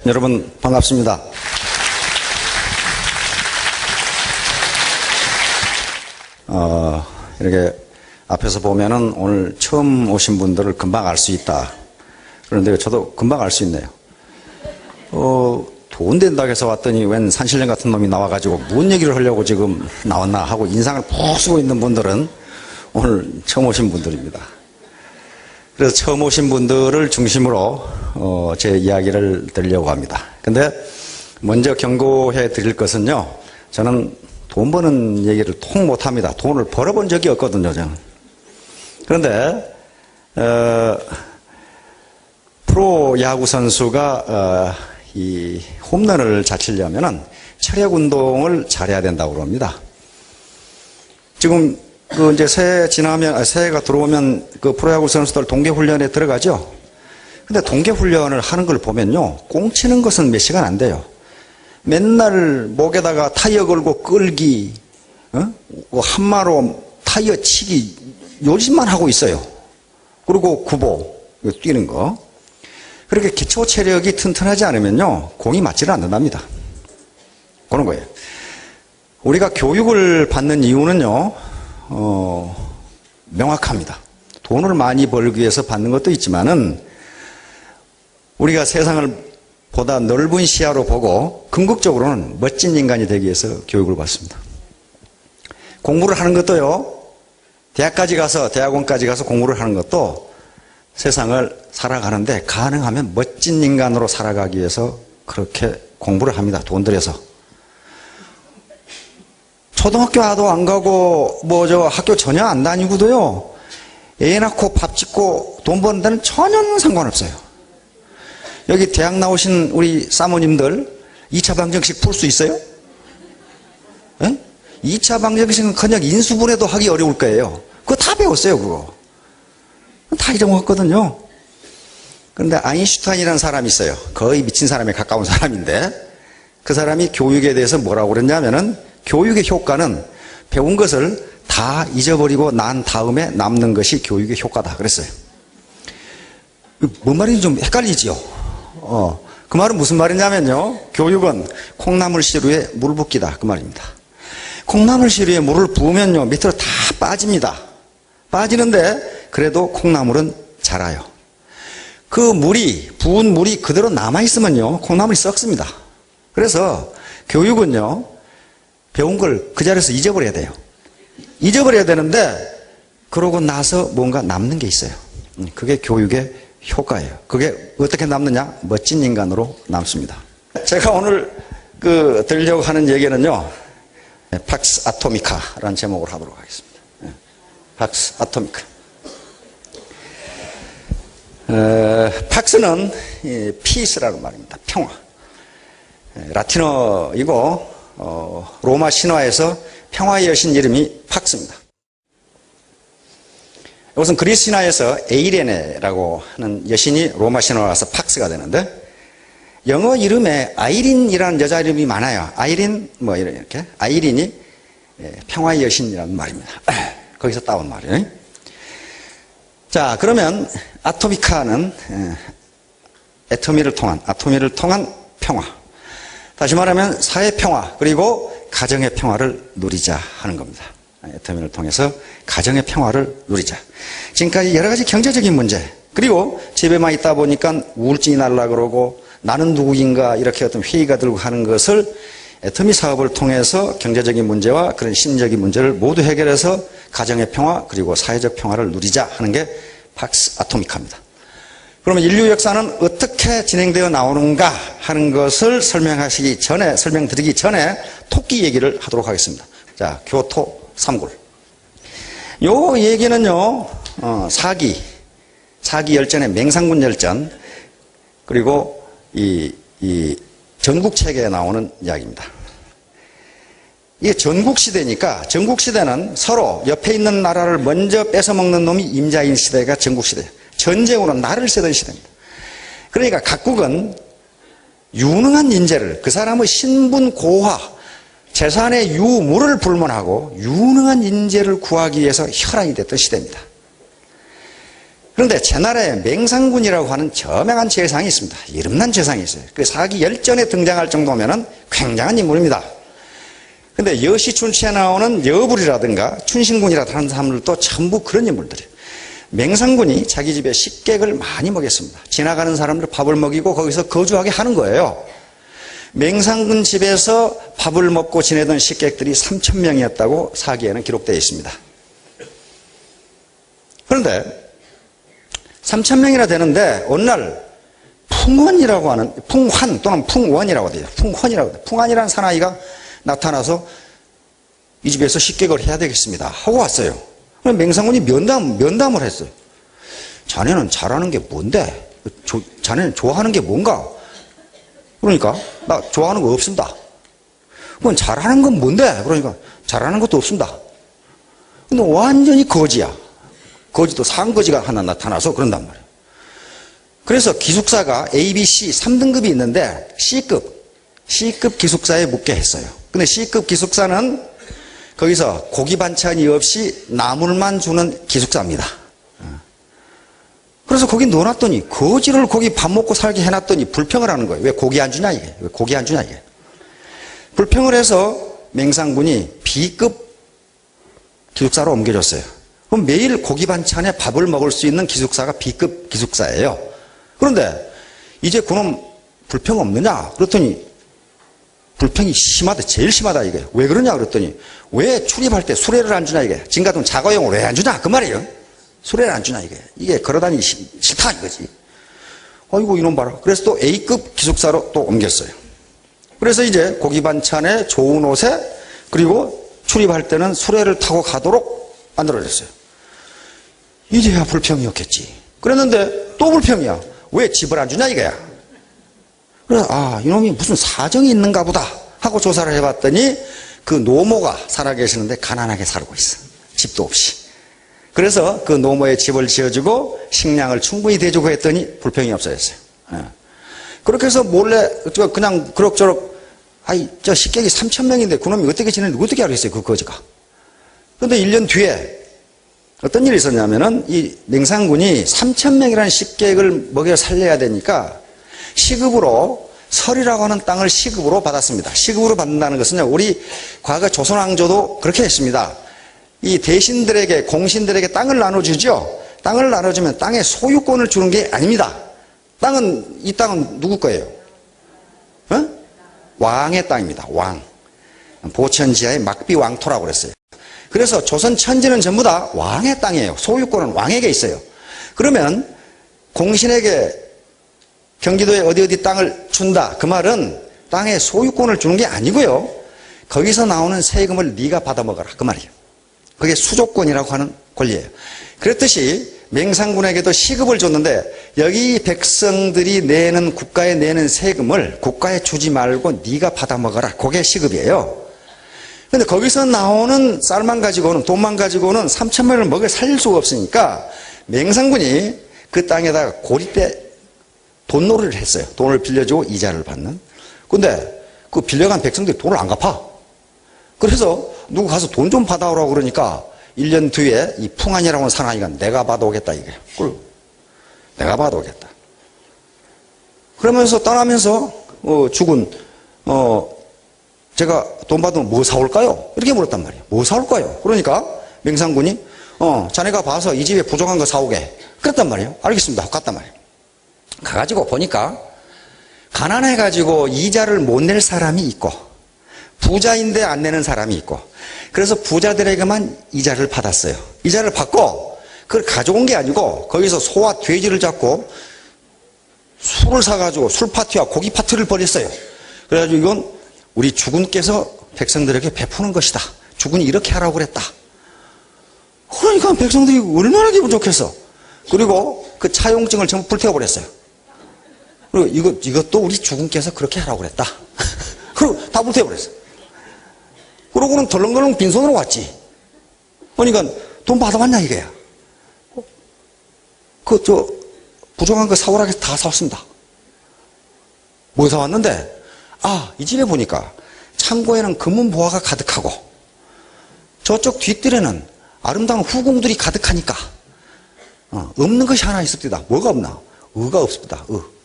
여러분 반갑습니다. 이렇게 앞에서 보면은 오늘 처음 오신 분들을 금방 알 수 있다. 그런데 저도 금방 알 수 있네요. 돈 된다고 해서 왔더니 웬 산신령 같은 놈이 나와가지고 뭔 얘기를 하려고 지금 나왔나 하고 인상을 푹 쓰고 있는 분들은 오늘 처음 오신 분들입니다. 그래서 처음 오신 분들을 중심으로 제 이야기를 드리려고 합니다. 근데 먼저 경고해 드릴 것은요, 저는 돈 버는 얘기를 통 못합니다. 돈을 벌어본 적이 없거든요, 저는. 그런데 프로야구 선수가 이 홈런을 잘 치려면은 체력 운동을 잘해야 된다고 그럽니다. 지금 이제 새해가 들어오면 그 프로야구 선수들 동계훈련에 들어가죠. 근데 동계훈련을 하는 걸 보면요, 꽁치는 것은 몇 시간 안 돼요. 맨날 목에다가 타이어 걸고 끌기, 한마로 타이어 치기, 요즘만 하고 있어요. 그리고 구보, 뛰는 거. 그렇게 기초 체력이 튼튼하지 않으면요, 공이 맞지를 않는답니다. 그런 거예요. 우리가 교육을 받는 이유는요, 명확합니다. 돈을 많이 벌기 위해서 받는 것도 있지만은, 우리가 세상을 보다 넓은 시야로 보고 궁극적으로는 멋진 인간이 되기 위해서 교육을 받습니다. 공부를 하는 것도요, 대학원까지 가서 공부를 하는 것도 세상을 살아가는데 가능하면 멋진 인간으로 살아가기 위해서 그렇게 공부를 합니다. 돈 들여서. 초등학교도 안 가고 학교 전혀 안 다니고도요, 애 낳고 밥 짓고 돈 버는 데는 전혀 상관없어요. 여기 대학 나오신 우리 사모님들 2차 방정식 풀 수 있어요? 에? 2차 방정식은 그냥 인수분해도 하기 어려울 거예요. 그거 다 배웠어요, 그거. 다 잊어먹었거든요. 그런데 아인슈타인이라는 사람이 있어요. 거의 미친 사람에 가까운 사람인데, 그 사람이 교육에 대해서 뭐라고 그랬냐면은, 교육의 효과는 배운 것을 다 잊어버리고 난 다음에 남는 것이 교육의 효과다 그랬어요. 뭔 말인지 좀 헷갈리지요? 그 말은 무슨 말이냐면요, 교육은 콩나물 시루에 물 붓기다, 그 말입니다. 콩나물 시루에 물을 부으면요, 밑으로 다 빠집니다. 빠지는데 그래도 콩나물은 자라요. 그 부은 물이 그대로 남아있으면요, 콩나물이 썩습니다. 그래서 교육은요, 배운 걸 그 자리에서 잊어버려야 돼요. 잊어버려야 되는데, 그러고 나서 뭔가 남는 게 있어요. 그게 교육의 효과예요. 그게 어떻게 남느냐? 멋진 인간으로 남습니다. 제가 오늘 드리려고 하는 얘기는요, 팍스 아토미카라는 제목으로 하도록 하겠습니다. 팍스 아토미카. 팍스는 피스라는 말입니다. 평화. 라틴어이고, 로마 신화에서 평화의 여신 이름이 팍스입니다. 이것은 그리스 신화에서 에이레네라고 하는 여신이 로마 신화에 와서 팍스가 되는데, 영어 이름에 아이린이라는 여자 이름이 많아요. 아이린, 이렇게. 아이린이 평화의 여신이라는 말입니다. 거기서 따온 말이에요. 자, 그러면 아토미카는 아토미를 통한 평화. 다시 말하면 사회 평화, 그리고 가정의 평화를 누리자 하는 겁니다. 애터미를 통해서 가정의 평화를 누리자. 지금까지 여러 가지 경제적인 문제, 그리고 집에만 있다 보니까 우울증이 날라 그러고 나는 누구인가 이렇게 어떤 회의가 들고 하는 것을 애터미 사업을 통해서 경제적인 문제와 그런 심리적인 문제를 모두 해결해서 가정의 평화 그리고 사회적 평화를 누리자 하는 게 팍스 아토미카입니다. 그러면 인류 역사는 어떻게 진행되어 나오는가 하는 것을 설명드리기 전에 토끼 얘기를 하도록 하겠습니다. 자, 교토 삼굴. 요 얘기는요, 사기 열전의 맹상군 열전, 그리고 이 전국체계에 나오는 이야기입니다. 이게 전국시대니까, 전국시대는 서로 옆에 있는 나라를 먼저 뺏어먹는 놈이 임자인 시대가 전국시대예요. 전쟁으로 나를 세던 시대입니다. 그러니까 각국은 유능한 인재를, 그 사람의 신분 고화, 재산의 유무를 불문하고 유능한 인재를 구하기 위해서 혈안이 됐던 시대입니다. 그런데 제나라에 맹상군이라고 하는 저명한 재상이 있습니다. 이름난 재상이 있어요. 그 사기 열전에 등장할 정도면은 굉장한 인물입니다. 근데 여시춘치에 나오는 여불이라든가 춘신군이라든가 하는 사람들도 전부 그런 인물들이에요. 맹상군이 자기 집에 식객을 많이 먹였습니다. 지나가는 사람들 밥을 먹이고 거기서 거주하게 하는 거예요. 맹상군 집에서 밥을 먹고 지내던 식객들이 3,000명이었다고 사기에는 기록되어 있습니다. 그런데 3,000명이나 되는데 어느 날 풍원이라고 하는, 풍환 또는 풍원이라고 돼요. 풍헌이라고 돼요. 풍환이라는 사나이가 나타나서 이 집에서 식객을 해야 되겠습니다 하고 왔어요. 그럼 맹상군이 면담을 했어요. 자네는 잘하는 게 뭔데? 자네는 좋아하는 게 뭔가? 그러니까 나 좋아하는 거 없습니다. 그럼 잘하는 건 뭔데? 그러니까 잘하는 것도 없습니다. 근데 완전히 거지야. 거지도 상거지가 하나 나타나서 그런단 말이에요. 그래서 기숙사가 A, B, C 3등급이 있는데 C급 기숙사에 묵게 했어요. 근데 C급 기숙사는 거기서 고기 반찬이 없이 나물만 주는 기숙사입니다. 그래서 거기 넣어놨더니 거지를 거기 밥 먹고 살게 해놨더니 불평을 하는 거예요. 왜 고기 안 주냐 이게. 왜 고기 안 주냐 이게. 불평을 해서 맹상군이 B급 기숙사로 옮겨줬어요. 그럼 매일 고기 반찬에 밥을 먹을 수 있는 기숙사가 B급 기숙사예요. 그런데 이제 그놈 불평 없느냐? 그랬더니 불평이 심하다. 제일 심하다 이게. 왜 그러냐 그랬더니 왜 출입할 때 수레를 안 주냐 이게. 지금 같은 자가용을 왜 안 주냐 그 말이에요. 수레를 안 주냐 이게. 이게 걸어다니기 싫다 이거지. 아이고 이놈 봐라. 그래서 또 A급 기숙사로 또 옮겼어요. 그래서 이제 고기 반찬에 좋은 옷에 그리고 출입할 때는 수레를 타고 가도록 만들어졌어요. 이제야 불평이었겠지. 그랬는데 또 불평이야. 왜 집을 안 주냐 이거야. 그래서 이놈이 무슨 사정이 있는가 보다 하고 조사를 해봤더니 그 노모가 살아계시는데 가난하게 살고 있어. 집도 없이. 그래서 그 노모의 집을 지어주고 식량을 충분히 대주고 했더니 불평이 없어졌어요. 그렇게 해서 몰래 그냥 그럭저럭 저 식객이 3,000명인데 그놈이 어떻게 지내는지 어떻게 알겠어요 그 거지가. 그런데 1년 뒤에 어떤 일이 있었냐면은 이 맹상군이 3,000명이라는 식객을 먹여 살려야 되니까 시급으로 설이라고 하는 땅을 시급으로 받았습니다. 시급으로 받는다는 것은요, 우리 과거 조선왕조도 그렇게 했습니다. 이 대신들에게, 공신들에게 땅을 나눠주죠. 땅을 나눠주면 땅의 소유권을 주는 게 아닙니다. 이 땅은 누구 거예요? 왕의 땅입니다. 왕. 보천지하의 막비왕토라고 그랬어요. 그래서 조선 천지는 전부 다 왕의 땅이에요. 소유권은 왕에게 있어요. 그러면 공신에게 경기도에 어디 땅을 준다. 그 말은 땅의 소유권을 주는 게 아니고요. 거기서 나오는 세금을 네가 받아먹어라. 그 말이에요. 그게 수조권이라고 하는 권리예요. 그랬듯이 맹상군에게도 시급을 줬는데 여기 백성들이 내는 국가에 내는 세금을 국가에 주지 말고 네가 받아먹어라. 그게 시급이에요. 근데 거기서 나오는 쌀만 가지고는 돈만 가지고는 3,000명을 먹여 살릴 수가 없으니까 맹상군이 그 땅에다가 고리대 돈놀이를 했어요. 돈을 빌려주고 이자를 받는. 근데 그 빌려간 백성들이 돈을 안 갚아. 그래서 누구 가서 돈 좀 받아오라고 그러니까 1년 뒤에 이 풍한이라고 하는 사나이가 내가 받아오겠다 이게. 내가 받아오겠다. 그러면서 떠나면서 죽은 제가 돈 받으면 뭐 사올까요? 이렇게 물었단 말이에요. 뭐 사올까요? 그러니까 맹상군이 자네가 봐서 이 집에 부족한 거 사오게. 그랬단 말이에요. 알겠습니다. 갔단 말이에요. 가가지고 보니까 가난해가지고 이자를 못 낼 사람이 있고 부자인데 안 내는 사람이 있고 그래서 부자들에게만 이자를 받았어요. 이자를 받고 그걸 가져온 게 아니고 거기서 소와 돼지를 잡고 술을 사가지고 술 파티와 고기 파티를 벌였어요. 그래가지고 이건 우리 주군께서 백성들에게 베푸는 것이다. 주군이 이렇게 하라고 그랬다. 그러니까 백성들이 얼마나 기분 좋겠어. 그리고 그 차용증을 전부 불태워버렸어요. 그리고 이것도 우리 주군께서 그렇게 하라고 그랬다. 그리고 다 불태워버렸어요. 그러고는 덜렁덜렁 빈손으로 왔지. 그러니까 돈 받아왔냐 이거야. 부족한 거 사오라고 해서 다 사왔습니다. 뭐 사왔는데 이 집에 보니까 창고에는 금은 보화가 가득하고 저쪽 뒷뜰에는 아름다운 후궁들이 가득하니까 없는 것이 하나 있습니다. 뭐가 없나? 의가 없습니다.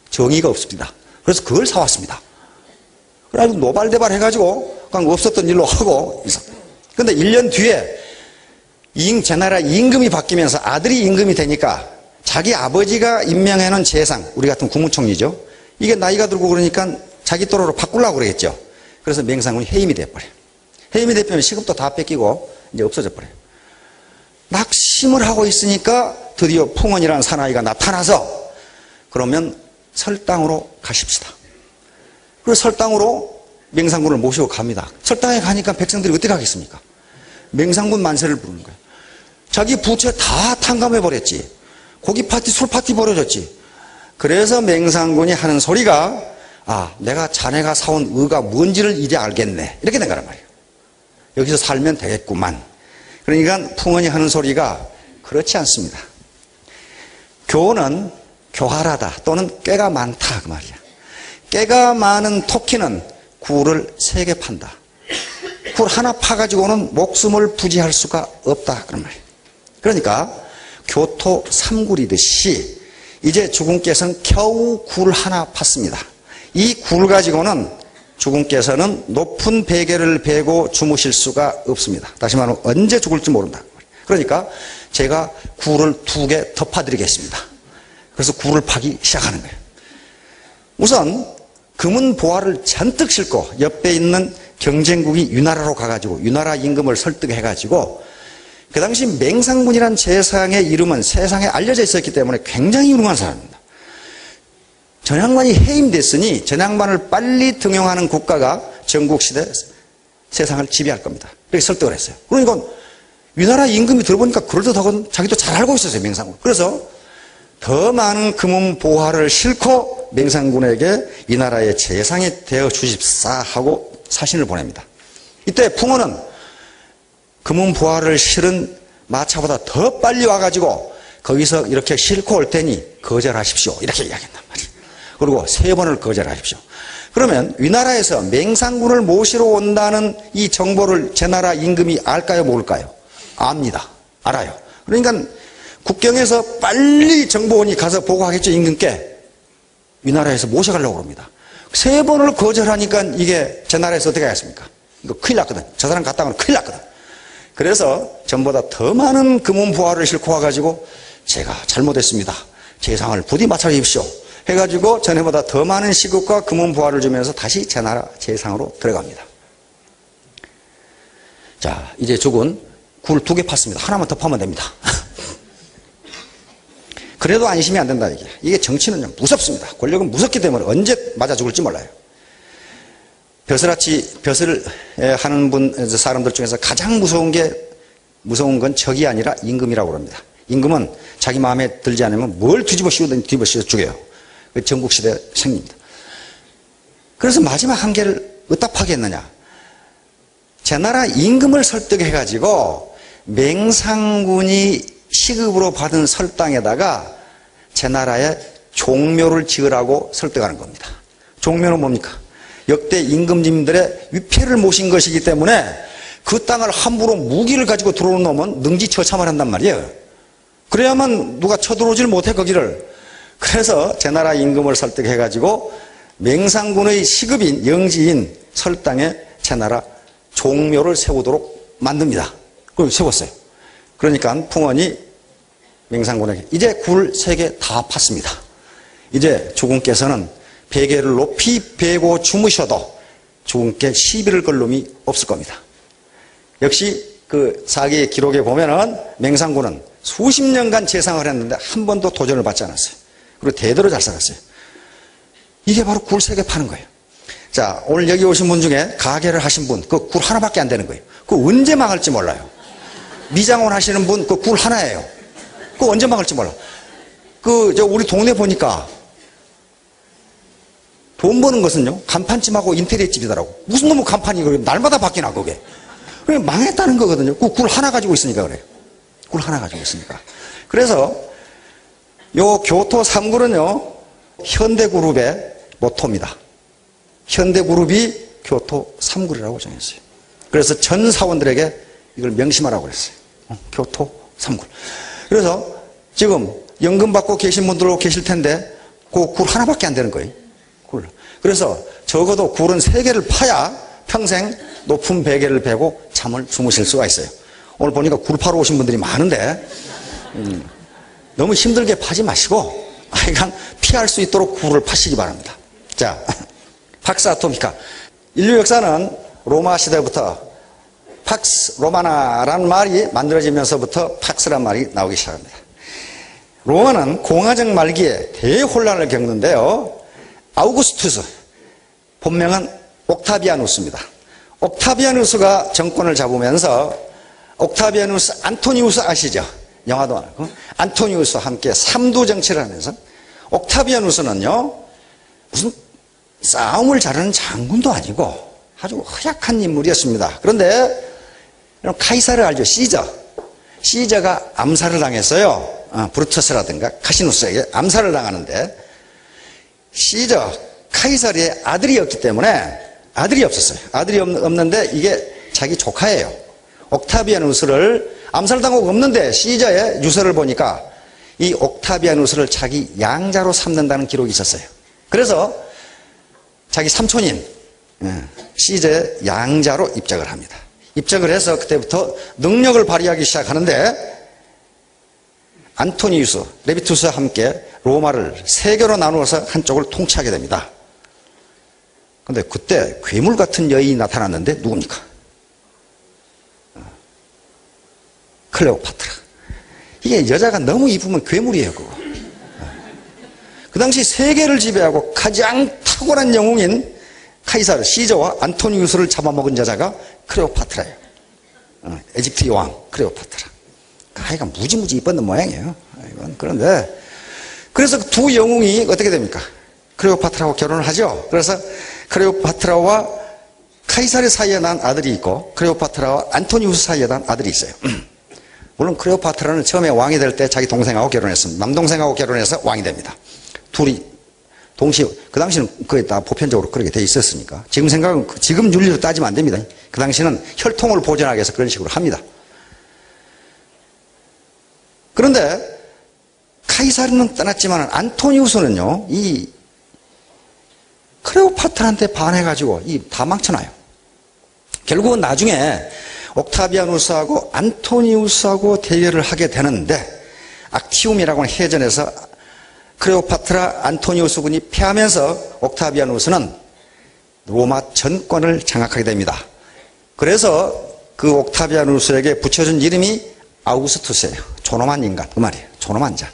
정의가 없습니다. 그래서 그걸 사왔습니다. 그래가지고 노발대발 해가지고 그냥 없었던 일로 하고 있었다. 근데 1년 뒤에 제나라 임금이 바뀌면서 아들이 임금이 되니까 자기 아버지가 임명해놓은 재상, 우리 같은 국무총리죠. 이게 나이가 들고 그러니까 자기 또래로 바꾸려고 그러겠죠. 그래서 맹상군이 해임이 돼버려요. 해임이 되면 시급도 다 뺏기고 이제 없어져 버려요. 낙심을 하고 있으니까 드디어 풍원이라는 사나이가 나타나서 그러면 설당으로 가십시다. 그래서 설당으로 맹상군을 모시고 갑니다. 설당에 가니까 백성들이 어떻게 하겠습니까? 맹상군 만세를 부르는 거예요. 자기 부채 다 탕감해버렸지. 고기 파티, 술 파티 벌어졌지. 그래서 맹상군이 하는 소리가 내가 자네가 사온 의가 뭔지를 이제 알겠네. 이렇게 된 거란 말이에요. 여기서 살면 되겠구만. 그러니까 풍원이 하는 소리가 그렇지 않습니다. 교는 교활하다 또는 꾀가 많다 그 말이야. 꾀가 많은 토끼는 굴을 3개 판다. 굴 하나 파가지고는 목숨을 부지할 수가 없다 그런 말이에요. 그러니까 교토 3굴이듯이 이제 주군께서는 겨우 굴 하나 팠습니다. 이 굴 가지고는 주군께서는 높은 베개를 베고 주무실 수가 없습니다. 다시 말하면 언제 죽을지 모른다. 그러니까 제가 굴을 2개 더 파드리겠습니다. 그래서 굴을 파기 시작하는 거예요. 우선 금은 보화를 잔뜩 싣고 옆에 있는 경쟁국이 유나라로 가가지고 유나라 임금을 설득해가지고 그 당시 맹상군이란 재상의 이름은 세상에 알려져 있었기 때문에 굉장히 유능한 사람입니다. 전향만이 해임됐으니 전향만을 빨리 등용하는 국가가 전국시대 세상을 지배할 겁니다. 그렇게 설득을 했어요. 그러니까 위나라 임금이 들어보니까 그럴듯하고 자기도 잘 알고 있었어요, 맹상군. 그래서 더 많은 금은 보화를 싣고 맹상군에게 이 나라의 재상이 되어 주십사 하고 사신을 보냅니다. 이때 풍원은 금은 보화를 실은 마차보다 더 빨리 와가지고 거기서 이렇게 싣고 올 테니 거절하십시오. 이렇게 이야기한단 말이에요. 그리고 3번을 거절하십시오. 그러면 위나라에서 맹상군을 모시러 온다는 이 정보를 제나라 임금이 알까요, 모를까요? 압니다. 알아요. 그러니까 국경에서 빨리 정보원이 가서 보고하겠죠, 임금께. 위나라에서 모셔가려고 합니다. 3번을 거절하니까 이게 제나라에서 어떻게 하겠습니까? 이거 큰일 났거든. 저 사람 갔다 오면 큰일 났거든. 그래서 전보다 더 많은 금은 보화를 싣고 와가지고 제가 잘못했습니다. 재상을 부디 맞춰 주십시오. 해가지고 전에보다 더 많은 시급과 금은 보화를 주면서 다시 제나라 재상으로 들어갑니다. 자, 이제 죽은 굴 2개 팠습니다. 하나만 더 파면 됩니다. 그래도 안심이 안 된다 이게. 이게 정치는 무섭습니다. 권력은 무섭기 때문에 언제 맞아 죽을지 몰라요. 벼슬을 하는 사람들 중에서 가장 무서운 건 적이 아니라 임금이라고 합니다. 임금은 자기 마음에 들지 않으면 뭘 뒤집어 씌우든 뒤집어 씌워 죽여요. 전국시대 생깁니다. 그래서 마지막 한계를 어디다 파겠느냐. 제나라 임금을 설득해가지고 맹상군이 시급으로 받은 설당에다가 제나라에 종묘를 지으라고 설득하는 겁니다. 종묘는 뭡니까? 역대 임금님들의 위패를 모신 것이기 때문에 그 땅을 함부로 무기를 가지고 들어오는 놈은 능지처참을 한단 말이에요. 그래야만 누가 쳐들어오질 못해 거기를. 그래서 제나라 임금을 설득해가지고 맹상군의 시급인 영지인 설당에 제나라 종묘를 세우도록 만듭니다. 그걸 세웠어요. 그러니까 풍원이 맹상군에게 이제 굴 3개 다 팠습니다. 이제 주군께서는 베개를 높이 베고 주무셔도 주군께 시비를 걸 놈이 없을 겁니다. 역시 그 사기 기록에 보면은 맹상군은 수십 년간 재상을 했는데 한 번도 도전을 받지 않았어요. 그리고 대대로 잘 살았어요. 이게 바로 굴 3개 파는 거예요. 자, 오늘 여기 오신 분 중에 가게를 하신 분, 그 굴 하나밖에 안 되는 거예요. 그 언제 망할지 몰라요. 미장원 하시는 분, 그 굴 하나예요. 그 언제 망할지 몰라. 우리 동네 보니까 돈 버는 것은요, 간판집하고 인테리어 집이더라고. 무슨 놈의 간판이 날마다 바뀌나, 그게. 그게 망했다는 거거든요. 그 굴 하나 가지고 있으니까 그래요. 굴 하나 가지고 있으니까. 그래서 요 교토 3굴은요, 현대그룹의 모토입니다. 현대그룹이 교토 3굴이라고 정했어요. 그래서 전 사원들에게 이걸 명심하라고 그랬어요. 교토 3굴. 그래서 지금 연금 받고 계신 분들도 계실 텐데 그 굴 하나밖에 안 되는 거예요. 굴. 그래서 적어도 굴은 3개를 파야 평생 높은 베개를 베고 잠을 주무실 수가 있어요. 오늘 보니까 굴 파러 오신 분들이 많은데 너무 힘들게 파지 마시고 하여간 피할 수 있도록 굴을 파시기 바랍니다. 자, 팍스 아토미카. 인류 역사는 로마 시대부터 팍스 로마나라는 말이 만들어지면서부터 팍스란 말이 나오기 시작합니다. 로마는 공화정 말기에 대혼란을 겪는데요. 아우구스투스, 본명은 옥타비아누스입니다. 옥타비아누스가 정권을 잡으면서 옥타비아누스, 안토니우스 아시죠? 영화도 나고 안토니우스와 함께 삼두 정치를 하면서 옥타비아누스는요 무슨 싸움을 잘하는 장군도 아니고 아주 허약한 인물이었습니다. 그런데 카이사르 알죠? 시저가 암살을 당했어요. 브루투스라든가 카시누스에게 암살을 당하는데 카이사르의 아들이었기 때문에 아들이 없었어요. 아들이 없는데 이게 자기 조카예요. 옥타비아누스를 암살당하고 없는데 시저의 유서를 보니까 이 옥타비아누스를 자기 양자로 삼는다는 기록이 있었어요. 그래서 자기 삼촌인 시저의 양자로 입적을 합니다. 입적을 해서 그때부터 능력을 발휘하기 시작하는데 안토니우스, 레비투스와 함께 로마를 3개로 나누어서 한쪽을 통치하게 됩니다. 그런데 그때 괴물 같은 여인이 나타났는데 누굽니까? 클레오파트라. 이게 여자가 너무 이쁘면 괴물이에요, 그거. 그 당시 세계를 지배하고 가장 탁월한 영웅인 카이사르, 시저와 안토니우스를 잡아먹은 여자가 클레오파트라예요. 에집트 여왕 클레오파트라. 하여간 무지무지 이뻤던 모양이에요. 그런데 그래서 두 영웅이 어떻게 됩니까? 클레오파트라하고 결혼을 하죠. 그래서 클레오파트라와 카이사르 사이에 난 아들이 있고 클레오파트라와 안토니우스 사이에 난 아들이 있어요. 물론 클레오파트라는 처음에 왕이 될 때 자기 동생하고 결혼했습니다. 남동생하고 결혼해서 왕이 됩니다. 둘이 동시에, 그 당시는 그게 다 보편적으로 그렇게 돼 있었으니까. 지금 생각은, 지금 윤리로 따지면 안 됩니다. 그 당시는 혈통을 보존하기 위해서 그런 식으로 합니다. 그런데 카이사르는 떠났지만 안토니우스는요, 이 클레오파트라한테 반해가지고 다 망쳐놔요. 결국은 나중에 옥타비아누스하고 안토니우스하고 대결을 하게 되는데 악티움이라고 하는 해전에서 클레오파트라 안토니우스 군이 패하면서 옥타비아누스는 로마 전권을 장악하게 됩니다. 그래서 그 옥타비아누스에게 붙여준 이름이 아우구스투스예요. 존엄한 인간, 그 말이에요. 존엄한 자.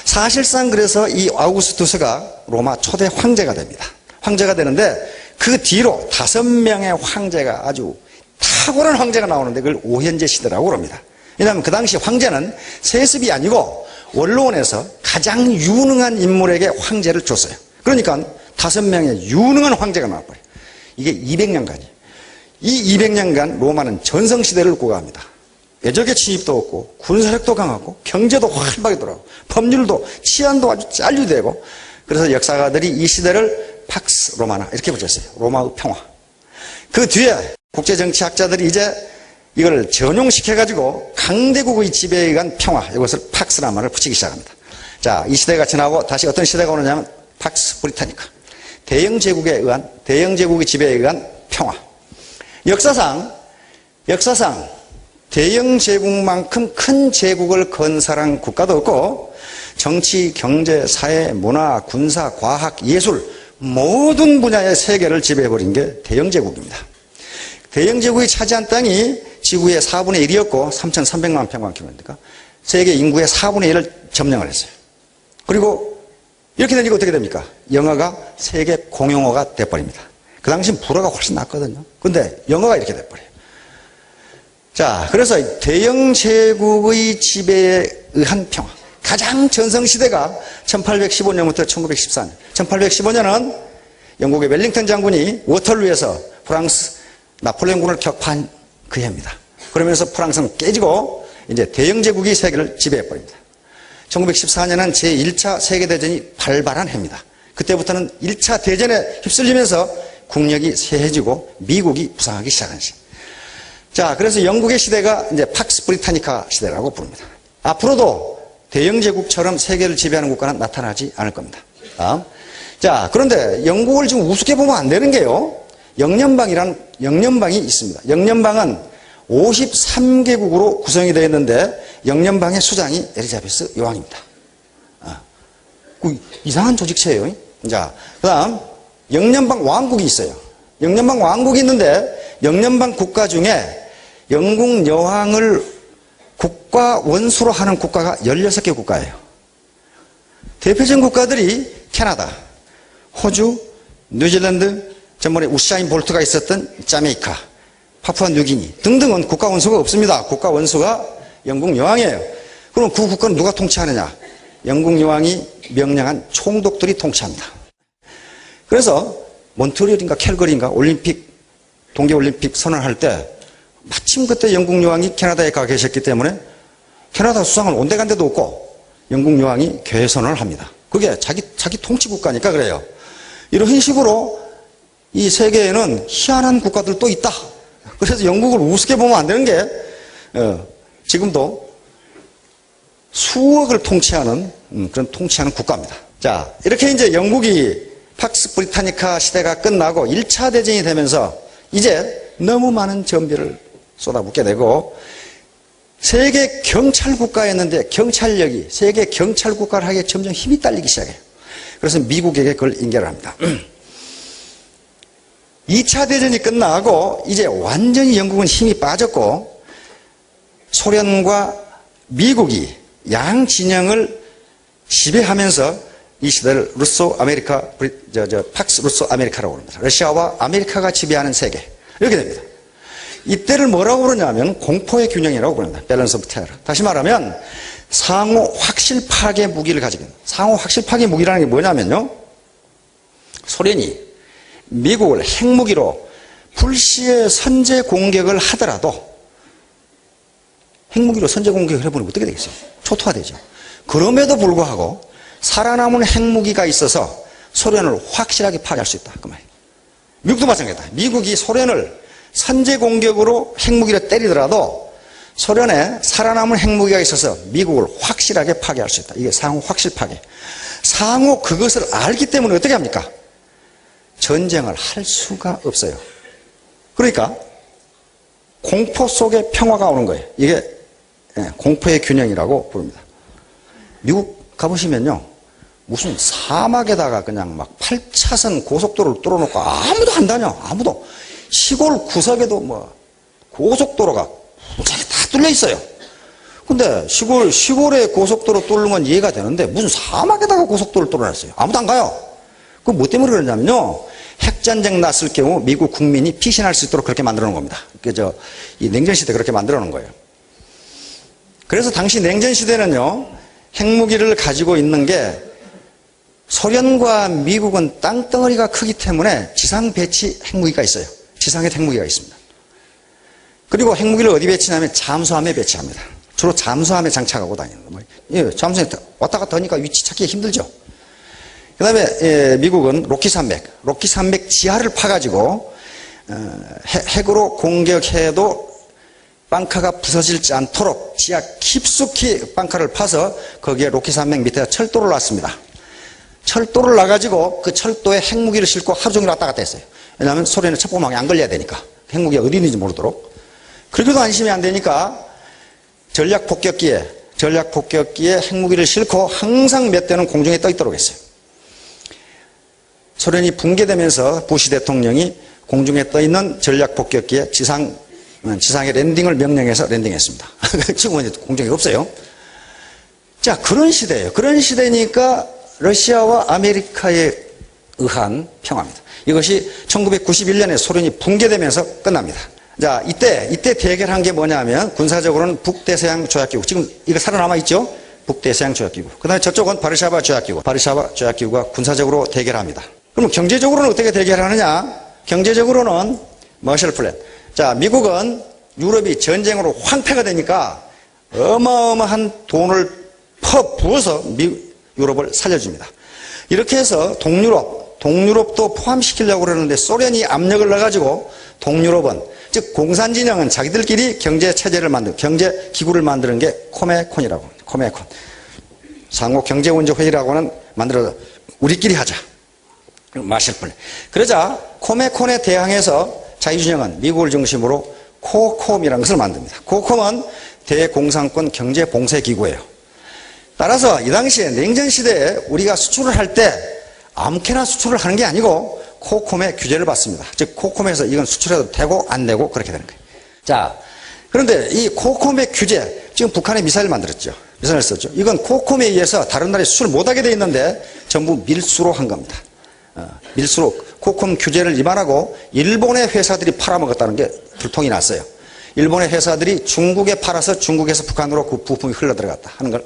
사실상 그래서 이 아우구스투스가 로마 초대 황제가 됩니다. 황제가 되는데 그 뒤로 5명의 황제가 아주 탁월한 황제가 나오는데 그걸 오현제 시대라고 그럽니다. 왜냐하면 그 당시 황제는 세습이 아니고 원로원에서 가장 유능한 인물에게 황제를 줬어요. 그러니까 5명의 유능한 황제가 나와버려요. 이게 200년간이에요. 이 200년간 로마는 전성시대를 구가합니다. 외적의 침입도 없고 군사력도 강하고 경제도 활발하게 돌아가고 법률도 치안도 아주 짤류되고 그래서 역사가들이 이 시대를 팍스 로마나 이렇게 붙였어요. 로마의 평화. 그 뒤에 국제정치학자들이 이제 이걸 전용시켜가지고 강대국의 지배에 의한 평화, 이것을 팍스라는 말을 붙이기 시작합니다. 자, 이 시대가 지나고 다시 어떤 시대가 오느냐면 팍스 브리타니카. 대영 제국의 지배에 의한 평화. 역사상 대영 제국만큼 큰 제국을 건설한 국가도 없고 정치, 경제, 사회, 문화, 군사, 과학, 예술 모든 분야의 세계를 지배해버린 게 대영 제국입니다. 대영 제국이 차지한 땅이 지구의 4분의 1이었고 3,300만 평방킬로미터니까 세계 인구의 4분의 1을 점령을 했어요. 그리고 이렇게 되니까 어떻게 됩니까? 영어가 세계 공용어가 돼버립니다. 그 당시엔 불어가 훨씬 낫거든요. 근데 영어가 이렇게 돼버려요. 자, 그래서 대영 제국의 지배에 의한 평화. 가장 전성시대가 1815년부터 1914년. 1815년은 영국의 웰링턴 장군이 워털루에서 프랑스 나폴레옹군을 격파한 그 해입니다. 그러면서 프랑스는 깨지고 이제 대영 제국이 세계를 지배해버립니다. 1914년은 제1차 세계대전이 발발한 해입니다. 그때부터는 1차 대전에 휩쓸리면서 국력이 쇠해지고 미국이 부상하기 시작한 시. 자, 그래서 영국의 시대가 이제 팍스 브리타니카 시대라고 부릅니다. 앞으로도 대영 제국처럼 세계를 지배하는 국가는 나타나지 않을 겁니다. 다음. 자, 그런데 영국을 지금 우습게 보면 안 되는 게요. 영연방이 있습니다. 영연방은 53개국으로 구성이 되어 있는데 영연방의 수장이 엘리자베스 여왕입니다. 이상한 조직체예요. 자, 그 다음 영연방 왕국이 있어요. 영연방 왕국이 있는데 영연방 국가 중에 영국 여왕을 국가 원수로 하는 국가가 16개 국가예요. 대표적인 국가들이 캐나다, 호주, 뉴질랜드, 전번에 우사인 볼트가 있었던 자메이카, 파푸아 뉴기니 등등은 국가 원수가 없습니다. 국가 원수가 영국 여왕이에요. 그럼 그 국가는 누가 통치하느냐? 영국 여왕이 명령한 총독들이 통치합니다. 그래서 몬트리올인가 캘거리인가 올림픽, 동계올림픽 선언할 때 마침 그때 영국 여왕이 캐나다에 가 계셨기 때문에 캐나다 수상은 온데간데도 없고 영국 여왕이 개선을 합니다. 그게 자기 통치 국가니까 그래요. 이런 식으로 이 세계에는 희한한 국가들도 있다. 그래서 영국을 우습게 보면 안 되는 게 지금도 수억을 통치하는 그런 통치하는 국가입니다. 자, 이렇게 이제 영국이 팍스 브리타니카 시대가 끝나고 1차 대전이 되면서 이제 너무 많은 전비를 쏟아붓게 되고 세계 경찰 국가였는데 경찰력이 세계 경찰 국가를 하기에 점점 힘이 딸리기 시작해요. 그래서 미국에게 그걸 인계를 합니다. 2차 대전이 끝나고 이제 완전히 영국은 힘이 빠졌고 소련과 미국이 양 진영을 지배하면서 이 시대를 팍스 루소 아메리카라고 합니다. 러시아와 아메리카가 지배하는 세계. 이렇게 됩니다. 이때를 뭐라고 부르냐면 공포의 균형이라고 부릅니다. 밸런스 오브 테러. 다시 말하면 상호 확실 파괴 무기를 가지고 있는. 상호 확실 파괴 무기라는 게 뭐냐면요. 소련이 미국을 핵무기로 불시에 선제 공격을 하더라도 핵무기로 선제 공격을 해보면 어떻게 되겠어요? 초토화되죠. 그럼에도 불구하고 살아남은 핵무기가 있어서 소련을 확실하게 파괴할 수 있다. 그 말이에요. 미국도 마찬가지다. 미국이 소련을 선제 공격으로 핵무기를 때리더라도 소련에 살아남은 핵무기가 있어서 미국을 확실하게 파괴할 수 있다. 이게 상호 확실 파괴. 상호 그것을 알기 때문에 어떻게 합니까? 전쟁을 할 수가 없어요. 그러니까 공포 속에 평화가 오는 거예요. 이게 공포의 균형이라고 부릅니다. 미국 가보시면요. 무슨 사막에다가 그냥 막 8차선 고속도로를 뚫어놓고 아무도 안 다녀. 아무도. 시골 구석에도 뭐 고속도로가 무지하게 다 뚫려 있어요. 근데 시골에 고속도로 뚫는 건 이해가 되는데 무슨 사막에다가 고속도로를 뚫어놨어요. 아무도 안 가요. 그 뭐 때문에 그러냐면요. 핵전쟁 났을 경우 미국 국민이 피신할 수 있도록 그렇게 만들어 놓은 겁니다. 이 냉전시대 그렇게 만들어 놓은 거예요. 그래서 당시 냉전시대는요, 핵무기를 가지고 있는 게 소련과 미국은 땅덩어리가 크기 때문에 지상 배치 핵무기가 있어요. 지상에 핵무기가 있습니다. 그리고 핵무기를 어디 배치냐면 잠수함에 배치합니다. 주로 잠수함에 장착하고 다니는 거예요. 잠수함에 왔다 갔다 하니까 위치 찾기가 힘들죠. 그 다음에 미국은 로키산맥 지하를 파가지고 핵으로 공격해도 빵카가 부서지지 않도록 지하 깊숙이 빵카를 파서 거기에 로키산맥 밑에 철도를 놨습니다. 철도를 놔가지고 그 철도에 핵무기를 싣고 하루 종일 왔다 갔다 했어요. 왜냐하면 소련의 첩보망에 안 걸려야 되니까. 핵무기가 어디 있는지 모르도록. 그렇게도 안심이 안 되니까 전략폭격기에 핵무기를 싣고 항상 몇 대는 공중에 떠 있도록 했어요. 소련이 붕괴되면서 부시 대통령이 공중에 떠 있는 전략폭격기에 지상에 랜딩을 명령해서 랜딩했습니다. 지금은 공중에 없어요. 자, 그런 시대예요. 그런 시대니까 러시아와 아메리카에 의한 평화입니다. 이것이 1991년에 소련이 붕괴되면서 끝납니다. 자, 이때 대결한 게 뭐냐면 군사적으로는 북대서양 조약기구. 지금 이거 살아남아 있죠? 북대서양 조약기구. 그 다음에 저쪽은 바르샤바 조약기구. 바르샤바 조약기구가 군사적으로 대결합니다. 그럼 경제적으로는 어떻게 대결하느냐? 경제적으로는 머셜 플랜. 자, 미국은 유럽이 전쟁으로 황폐가 되니까 어마어마한 돈을 퍼부어서 유럽을 살려줍니다. 이렇게 해서 동유럽도 포함시키려고 그러는데 소련이 압력을 넣어가지고 동유럽은, 즉 공산진영은 자기들끼리 경제체제를 경제기구를 만드는 게 코메콘이라고 합니다. 코메콘. 상호 경제원조회의라고는 만들어서 우리끼리 하자. 마실 뿐. 그러자 코메콘에 대항해서 자유진영은 미국을 중심으로 코콤이라는 것을 만듭니다. 코콤은 대공산권 경제봉쇄기구예요. 따라서 이 당시에 냉전시대에 우리가 수출을 할 때 아무렇게나 수출을 하는 게 아니고 코콤의 규제를 받습니다. 즉 코콤에서 이건 수출해도 되고 안 되고 그렇게 되는 거예요. 자, 그런데 이 코콤의 규제, 지금 북한에 미사일 만들었죠. 미사일 썼죠. 이건 코콤에 의해서 다른 나라에 수출 못하게 돼 있는데 전부 밀수로 한 겁니다. 밀수로 코콤 규제를 위반하고 일본의 회사들이 팔아먹었다는 게 불통이 났어요. 일본의 회사들이 중국에 팔아서 중국에서 북한으로 그 부품이 흘러들어갔다 하는 걸.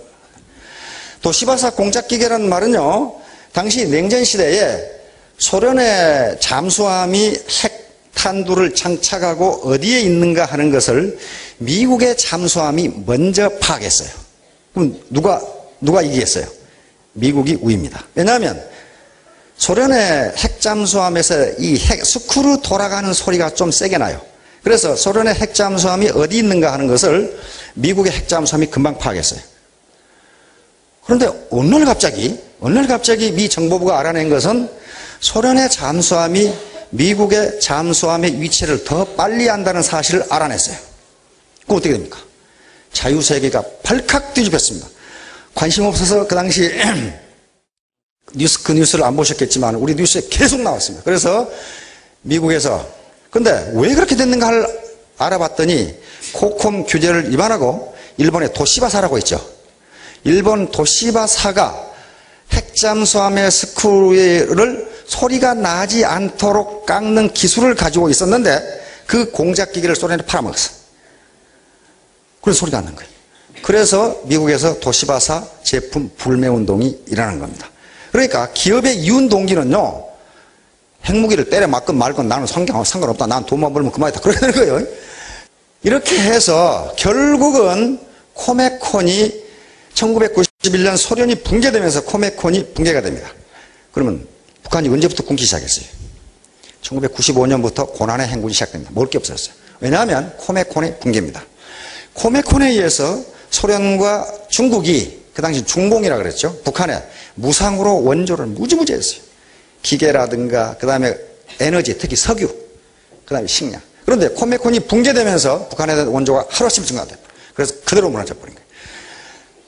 도시바사 공작기계라는 말은요, 당시 냉전시대에 소련의 잠수함이 핵탄두를 장착하고 어디에 있는가 하는 것을 미국의 잠수함이 먼저 파악했어요. 그럼 누가 이기겠어요? 미국이 우위입니다. 왜냐하면 소련의 핵잠수함에서 이 스크루 돌아가는 소리가 좀 세게 나요. 그래서 소련의 핵잠수함이 어디 있는가 하는 것을 미국의 핵잠수함이 금방 파악했어요. 그런데 어느 날 갑자기 미 정보부가 알아낸 것은 소련의 잠수함이 미국의 잠수함의 위치를 더 빨리 안다는 사실을 알아냈어요. 그럼 어떻게 됩니까? 자유세계가 발칵 뒤집혔습니다. 관심 없어서 그 당시 그 뉴스를 안 보셨겠지만 우리 뉴스에 계속 나왔습니다. 그래서 미국에서 근데 왜 그렇게 됐는가를 알아봤더니 코콤 규제를 위반하고 일본의 도시바사라고 있죠. 일본 도시바사가 핵잠수함의 스크루를 소리가 나지 않도록 깎는 기술을 가지고 있었는데 그 공작기계를 소련에 팔아먹었어. 그래서 소리가 안 난 거예요. 그래서 미국에서 도시바사 제품 불매운동이 일어난 겁니다. 그러니까 기업의 이윤 동기는요, 핵무기를 때려 맞건 말건 나는 상관없다. 난 돈만 벌면 그만이다. 그렇게 되는 거예요. 이렇게 해서 결국은 코메콘이 1991년 소련이 붕괴되면서 코메콘이 붕괴가 됩니다. 그러면 북한이 언제부터 굶기 시작했어요? 1995년부터 고난의 행군이 시작됩니다. 먹을 게 없었어요. 왜냐하면 코메콘의 붕괴입니다. 코메콘에 의해서 소련과 중국이 그 당시 중공이라고 그랬죠. 북한에 무상으로 원조를 무지무지 했어요. 기계라든가 그 다음에 에너지, 특히 석유, 그 다음에 식량. 그런데 코메콘이 붕괴되면서 북한에 대한 원조가 하루아침에 증가돼요. 그래서 그대로 무너져 버린 거예요.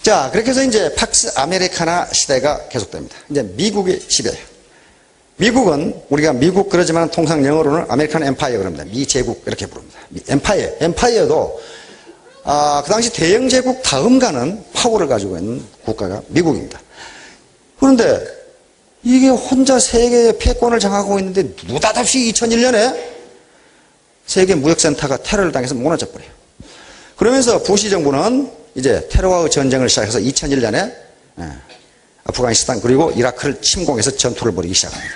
자, 그렇게 해서 이제 팍스 아메리카나 시대가 계속됩니다. 이제 미국의 시대예요. 미국은 우리가 미국 그러지만 통상 영어로는 아메리칸 엠파이어 그럽니다. 미제국 이렇게 부릅니다. 엠파이어도 그 당시 대영 제국 다음 가는 파워를 가지고 있는 국가가 미국입니다. 그런데 이게 혼자 세계의 패권을 장악하고 있는데 느닷없이 2001년에 세계 무역센터가 테러를 당해서 무너져 버려요. 그러면서 부시 정부는 이제 테러와의 전쟁을 시작해서 2001년에 아프가니스탄 그리고 이라크를 침공해서 전투를 벌이기 시작합니다.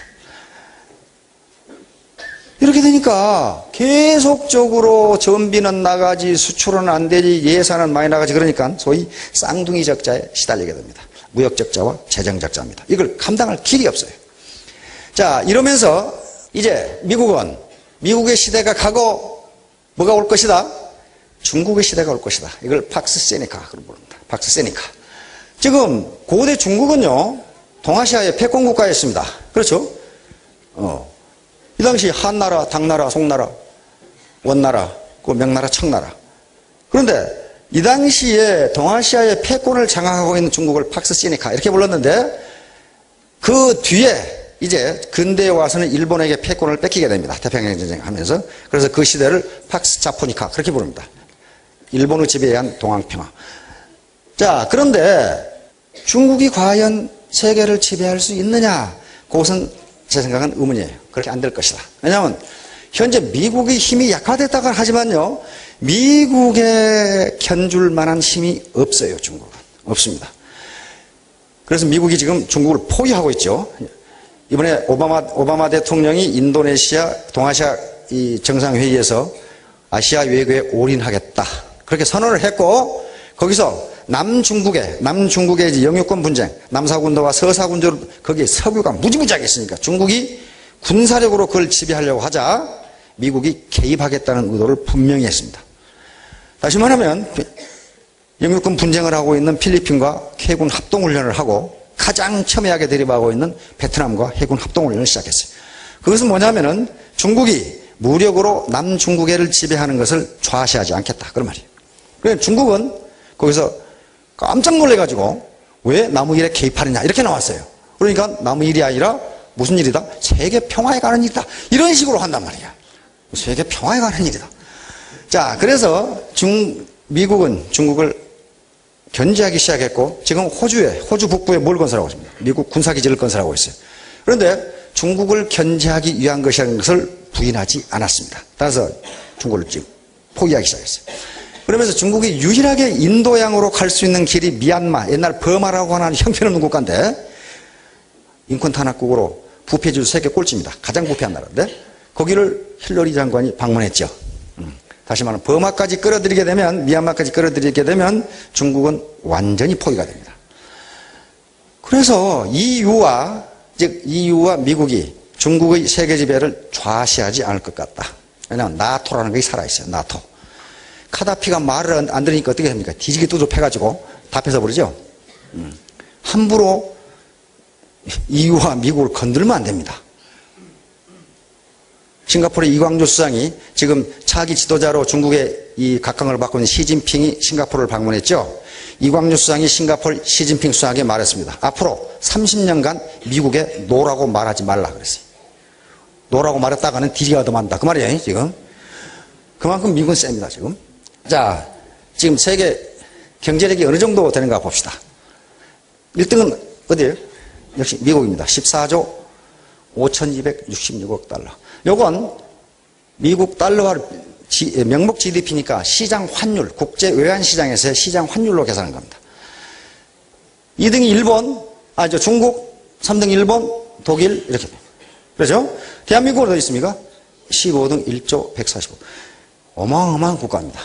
이렇게 되니까 계속적으로 전비는 나가지 수출은 안 되지 예산은 많이 나가지 그러니까 소위 쌍둥이 적자에 시달리게 됩니다. 무역 적자와 재정 적자입니다. 이걸 감당할 길이 없어요. 자, 이러면서 이제 미국의 시대가 가고 뭐가 올 것이다? 중국의 시대가 올 것이다. 이걸 팍스 세니카라고 부릅니다. 팍스 세니카. 지금 고대 중국은요, 동아시아의 패권 국가였습니다. 그렇죠? 이 당시 한나라, 당나라, 송나라, 원나라, 그 명나라, 청나라. 그런데 이 당시에 동아시아의 패권을 장악하고 있는 중국을 팍스 세니카 이렇게 불렀는데 그 뒤에 이제 근대에 와서는 일본에게 패권을 뺏기게 됩니다. 태평양 전쟁 하면서. 그래서 그 시대를 팍스 자포니카 그렇게 부릅니다. 일본의 지배에 의한 동학평화. 자, 그런데 중국이 과연 세계를 지배할 수 있느냐? 그것은 제 생각은 의문이에요. 그렇게 안 될 것이다. 왜냐하면 현재 미국의 힘이 약화됐다고 하지만요, 미국에 견줄 만한 힘이 없어요. 중국은. 없습니다. 그래서 미국이 지금 중국을 포위하고 있죠. 이번에 오바마 대통령이 인도네시아 동아시아 이 정상회의에서 아시아 외교에 올인하겠다. 그렇게 선언을 했고, 거기서 남중국의 이제 영유권 분쟁, 남사군도와 서사군도 거기에 석유가 무지무지하게 있으니까 중국이 군사력으로 그걸 지배하려고 하자 미국이 개입하겠다는 의도를 분명히 했습니다. 다시 말하면 영유권 분쟁을 하고 있는 필리핀과 해군 합동훈련을 하고 가장 첨예하게 대립하고 있는 베트남과 해군 합동훈련을 시작했어요. 그것은 뭐냐면은 중국이 무력으로 남중국해를 지배하는 것을 좌시하지 않겠다. 그런 말이에요. 그래서 중국은 거기서 깜짝 놀래가지고 왜 남의 일에 개입하느냐 이렇게 나왔어요. 그러니까 남의 일이 아니라 무슨 일이다? 세계 평화에 가는 일이다. 이런 식으로 한단 말이야. 세계 평화에 가는 일이다. 자, 그래서 미국은 중국을 견제하기 시작했고 지금 호주 북부에 뭘 건설하고 있습니다. 미국 군사기지를 건설하고 있어요. 그런데 중국을 견제하기 위한 것이라는 것을 부인하지 않았습니다. 따라서 중국을 지금 포기하기 시작했어요. 그러면서 중국이 유일하게 인도양으로 갈 수 있는 길이 미얀마, 옛날 버마라고 하는 형편없는 국가인데 인권 탄압국으로 부패지수 세계 꼴찌입니다. 가장 부패한 나라인데 거기를 힐러리 장관이 방문했죠. 다시 말하면 버마까지 끌어들이게 되면, 미얀마까지 끌어들이게 되면 중국은 완전히 포기가 됩니다. 그래서 EU와 미국이 중국의 세계 지배를 좌시하지 않을 것 같다. 왜냐하면 나토라는 것이 살아있어요. 나토. 카다피가 말을 안 들으니까 어떻게 됩니까? 뒤지게 두드려 패가지고 다 뺏어버리죠. 함부로 EU와 미국을 건들면 안 됩니다. 싱가포르의 이광주 수상이 지금 차기 지도자로 중국의 이 각광을 받고 있는 시진핑이 싱가포르를 방문했죠. 이광주 수상이 싱가포르 시진핑 수상에게 말했습니다. 앞으로 30년간 미국에 노라고 말하지 말라 그랬어요. 노라고 말했다가는 뒤지가 얻어맞는다. 그 말이에요, 지금. 그만큼 미국은 셉니다, 지금. 자, 지금 세계 경제력이 어느 정도 되는가 봅시다. 1등은 어디예요? 역시 미국입니다. 14조 5,266억 달러. 요건 미국 달러화 명목 GDP니까 시장 환율, 국제 외환 시장에서의 시장 환율로 계산한 겁니다. 2등이 일본, 중국, 3등 일본, 독일 이렇게 됩니다. 그렇죠? 대한민국은 어디 있습니까? 15등 1조 145. 어마어마한 국가입니다.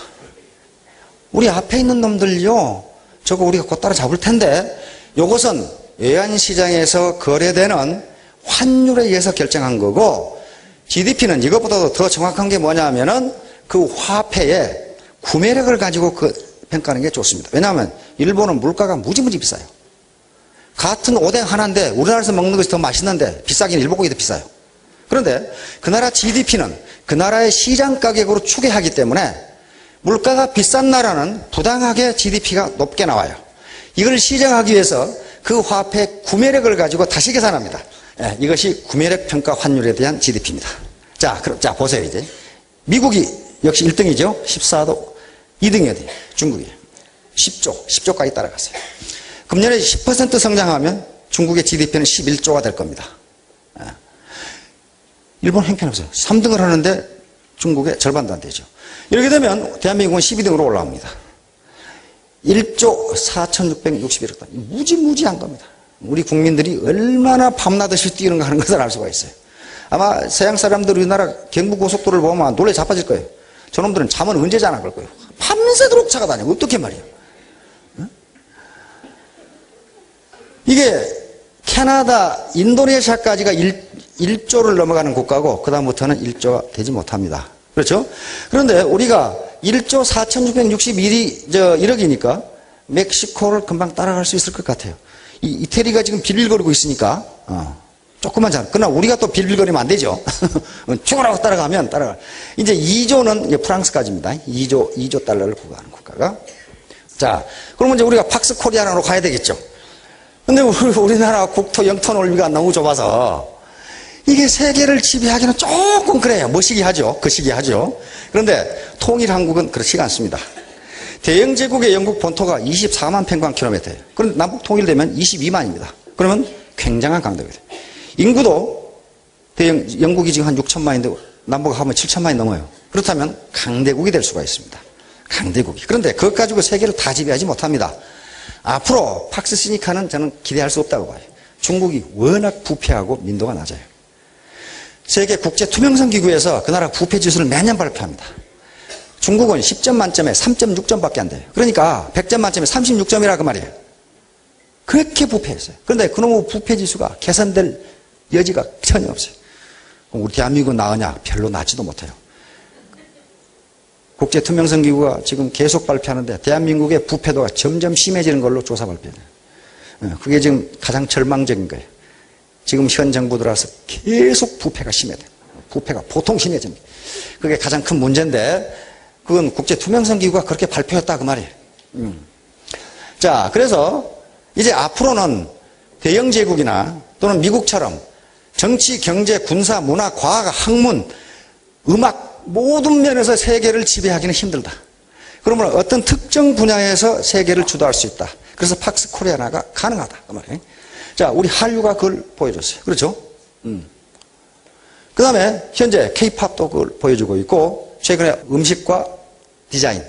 우리 앞에 있는 놈들요, 저거 우리가 곧 따라잡을 텐데, 요것은 외환시장에서 거래되는 환율에 의해서 결정한 거고, GDP는 이것보다도 더 정확한 게 뭐냐면은 그 화폐의 구매력을 가지고 평가하는 게 좋습니다. 왜냐하면 일본은 물가가 무지무지 비싸요. 같은 오뎅 하나인데 우리나라에서 먹는 것이 더 맛있는데 비싸긴 일본 고기도 비싸요. 그런데 그 나라 GDP는 그 나라의 시장 가격으로 추계하기 때문에 물가가 비싼 나라는 부당하게 GDP가 높게 나와요. 이걸 시정하기 위해서 그 화폐 구매력을 가지고 다시 계산합니다. 이것이 구매력 평가 환율에 대한 GDP입니다. 자, 보세요, 이제. 미국이 역시 1등이죠. 14도. 2등이 어디예요? 중국이에요. 10조까지 따라갔어요. 금년에 10% 성장하면 중국의 GDP는 11조가 될 겁니다. 일본 형편없어요. 3등을 하는데 중국의 절반도 안 되죠. 이렇게 되면 대한민국은 12등으로 올라옵니다. 1조 4,661억 원. 무지무지한 겁니다. 우리 국민들이 얼마나 밤낮없이 뛰는가 하는 것을 알 수가 있어요. 아마 서양 사람들 우리나라 경부고속도로를 보면 놀래 자빠질 거예요. 저놈들은 잠은 언제 자나 그럴 거예요. 밤새도록 차가 다녀. 어떻게 말이에요. 응? 이게 캐나다, 인도네시아까지가 1조를 넘어가는 국가고 그 다음부터는 1조가 되지 못합니다. 그렇죠? 그런데 우리가 1조 4,661억이니까 멕시코를 금방 따라갈 수 있을 것 같아요. 이태리가 지금 빌빌거리고 있으니까 조금만 잘. 그러나 우리가 또 빌빌거리면 안 되죠. 죽어라고 따라가면 따라가. 이제 2조는 프랑스까지입니다. 2조 달러를 구가하는 국가가. 자, 그러면 이제 우리가 팍스 코리아로 가야 되겠죠. 근데 우리나라 국토 영토 넓이가 너무 좁아서 이게 세계를 지배하기는 조금 그래요. 머시기하죠. 거시기하죠. 그런데 통일한국은 그렇지가 않습니다. 대영 제국의 영국 본토가 24만 평방킬로미터예요. 그런데 남북 통일되면 22만입니다. 그러면 굉장한 강대국이 돼요. 인구도 영국이 지금 한 6천만인데 남북 하면 7천만이 넘어요. 그렇다면 강대국이 될 수가 있습니다. 강대국이. 그런데 그것 가지고 세계를 다 지배하지 못합니다. 앞으로 팍스 시니카는 저는 기대할 수 없다고 봐요. 중국이 워낙 부패하고 민도가 낮아요. 세계 국제 투명성 기구에서 그 나라 부패 지수를 매년 발표합니다. 중국은 10점 만점에 3.6점밖에 안 돼요. 그러니까 100점 만점에 36점이라 그 말이에요. 그렇게 부패했어요. 그런데 그놈의 부패 지수가 개선될 여지가 전혀 없어요. 그럼 우리 대한민국은 나으냐? 별로 나지도 못해요. 국제투명성기구가 지금 계속 발표하는데 대한민국의 부패도가 점점 심해지는 걸로 조사 발표해요. 그게 지금 가장 절망적인 거예요. 지금 현 정부 들어와서 계속 부패가 심해져요. 부패가 보통 심해집니다. 그게 가장 큰 문제인데 그건 국제투명성기구가 그렇게 발표했다 그 말이에요. 자, 그래서 이제 앞으로는 대영 제국이나 또는 미국처럼 정치, 경제, 군사, 문화, 과학, 학문, 음악 모든 면에서 세계를 지배하기는 힘들다. 그러면 어떤 특정 분야에서 세계를 주도할 수 있다. 그래서 팍스 코리아나가 가능하다 그 말이에요. 자, 우리 한류가 그걸 보여줬어요. 그렇죠? 그 다음에 현재 K-팝도 그걸 보여주고 있고 최근에 음식과 디자인,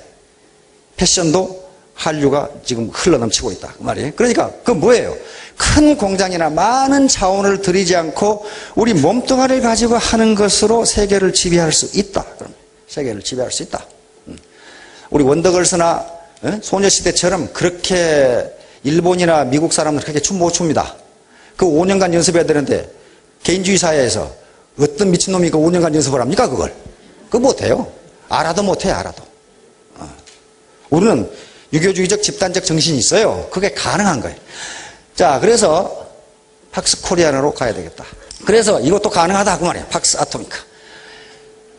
패션도 한류가 지금 흘러넘치고 있다 그 말이에요. 그러니까 그 뭐예요? 큰 공장이나 많은 자원을 들이지 않고 우리 몸뚱아리를 가지고 하는 것으로 세계를 지배할 수 있다. 그럼 세계를 지배할 수 있다. 우리 원더걸스나 소녀시대처럼 그렇게 일본이나 미국 사람들 그렇게 춤 못 춥니다. 그 5년간 연습해야 되는데 개인주의 사회에서 어떤 미친놈이 그 5년간 연습을 합니까 그걸? 그거 못해요. 알아도 못해 알아도. 우리는 유교주의적 집단적 정신이 있어요. 그게 가능한 거예요. 자, 그래서 팍스 코리아나로 가야 되겠다. 그래서 이것도 가능하다 그 말이에요. 팍스 아토미카.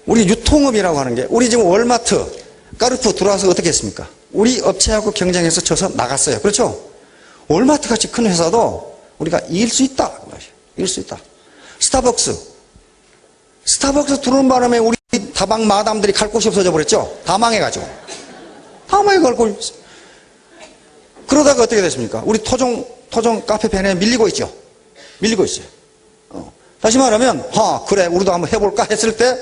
우리 유통업이라고 하는 게 우리 지금 월마트, 까르푸 들어와서 어떻게 했습니까? 우리 업체하고 경쟁해서 져서 나갔어요. 그렇죠? 월마트 같이 큰 회사도 우리가 이길 수 있다 그 말이에요. 이길 수 있다. 스타벅스 들어오는 바람에 우리 다방 마담들이 갈 곳이 없어져 버렸죠? 다 망해가지고. 다 망해가지고. 그러다가 어떻게 됐습니까? 우리 토종 카페 벤에 밀리고 있죠? 밀리고 있어요. 다시 말하면, 그래, 우리도 한번 해볼까 했을 때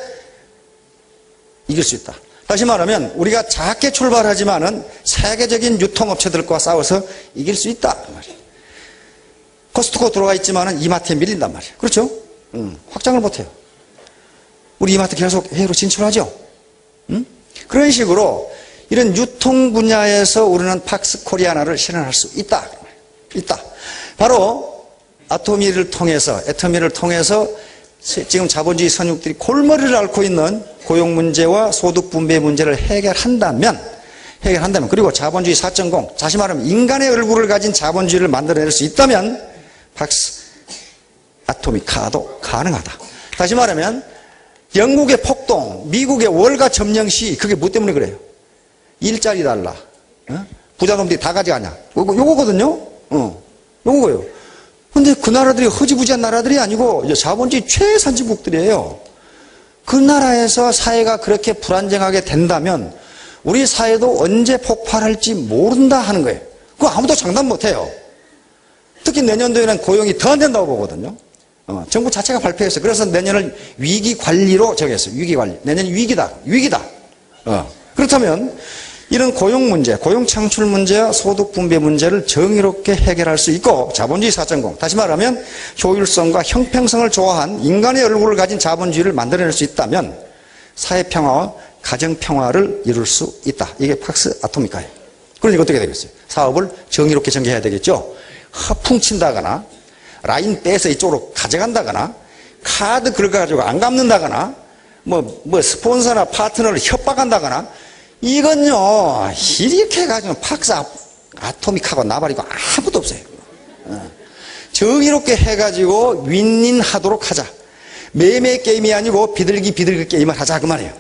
이길 수 있다. 다시 말하면, 우리가 작게 출발하지만은 세계적인 유통업체들과 싸워서 이길 수 있다. 코스트코 들어가 있지만은 이마트에 밀린단 말이에요. 그렇죠? 확장을 못해요. 우리 이마트 계속 해외로 진출하죠? 그런 식으로 이런 유통 분야에서 우리는 팍스 코리아나를 실현할 수 있다. 바로 애터미를 통해서 지금 자본주의 선육들이 골머리를 앓고 있는 고용 문제와 소득 분배 문제를 해결한다면 그리고 자본주의 4.0 다시 말하면 인간의 얼굴을 가진 자본주의를 만들어낼 수 있다면 팍스 아토미카도 가능하다. 다시 말하면 영국의 폭동, 미국의 월가 점령시 그게 뭐 때문에 그래요? 일자리 달라. 부자놈들이 다 가져가냐. 요거거든요. 요거예요. 근데 그 나라들이 허지부지한 나라들이 아니고 자본주의 최선진국들이에요. 그 나라에서 사회가 그렇게 불안정하게 된다면 우리 사회도 언제 폭발할지 모른다 하는 거예요. 그거 아무도 장담 못해요. 특히 내년도에는 고용이 더 안 된다고 보거든요. 정부 자체가 발표했어요. 그래서 내년을 위기관리로 정했어요. 위기관리. 내년이 위기다. 그렇다면 이런 고용 문제, 고용 창출 문제와 소득 분배 문제를 정의롭게 해결할 수 있고 자본주의 4.0 다시 말하면 효율성과 형평성을 조화한 인간의 얼굴을 가진 자본주의를 만들어낼 수 있다면 사회평화와 가정평화를 이룰 수 있다. 이게 팍스 아토미카예요. 그러니까 어떻게 되겠어요? 사업을 정의롭게 전개해야 되겠죠. 허풍친다거나 라인 빼서 이쪽으로 가져간다거나 카드 긁어가지고 안 갚는다거나 뭐 스폰서나 파트너를 협박한다거나 이건요 이렇게 해가지고 팍스 아토믹하고 나발이고 아무것도 없어요. 정의롭게 해가지고 윈윈하도록 하자. 매매 게임이 아니고 비둘기 게임을 하자 그 말이에요.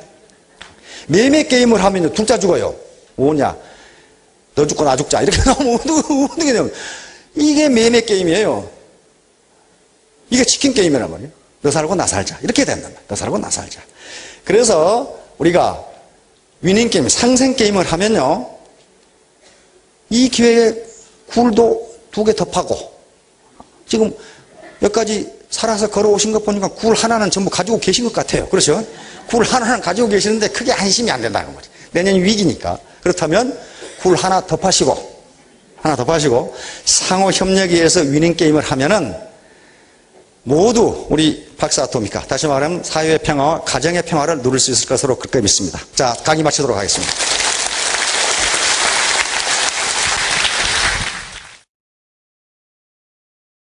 매매 게임을 하면 둘 다 죽어요. 뭐냐 너 죽고 나 죽자 이렇게 나오면 어떻게 되냐면 이게 매매 게임이에요. 이게 치킨 게임이란 말이에요. 너 살고 나 살자 이렇게 된단 말이에요. 너 살고 나 살자. 그래서 우리가 위닝 게임, 상생 게임을 하면요 이 기회에 굴도 2개 더 파고 지금 여기까지 살아서 걸어오신 것 보니까 굴 하나는 전부 가지고 계신 것 같아요. 그렇죠? 굴 하나는 가지고 계시는데 크게 안심이 안 된다는 거죠. 내년이 위기니까. 그렇다면 굴 하나 더 파시고 상호 협력에 의해서 위닝 게임을 하면은 모두 우리 팍스 아토미카 다시 말하면 사회의 평화와 가정의 평화를 누릴 수 있을 것으로 그렇게 믿습니다. 자, 강의 마치도록 하겠습니다.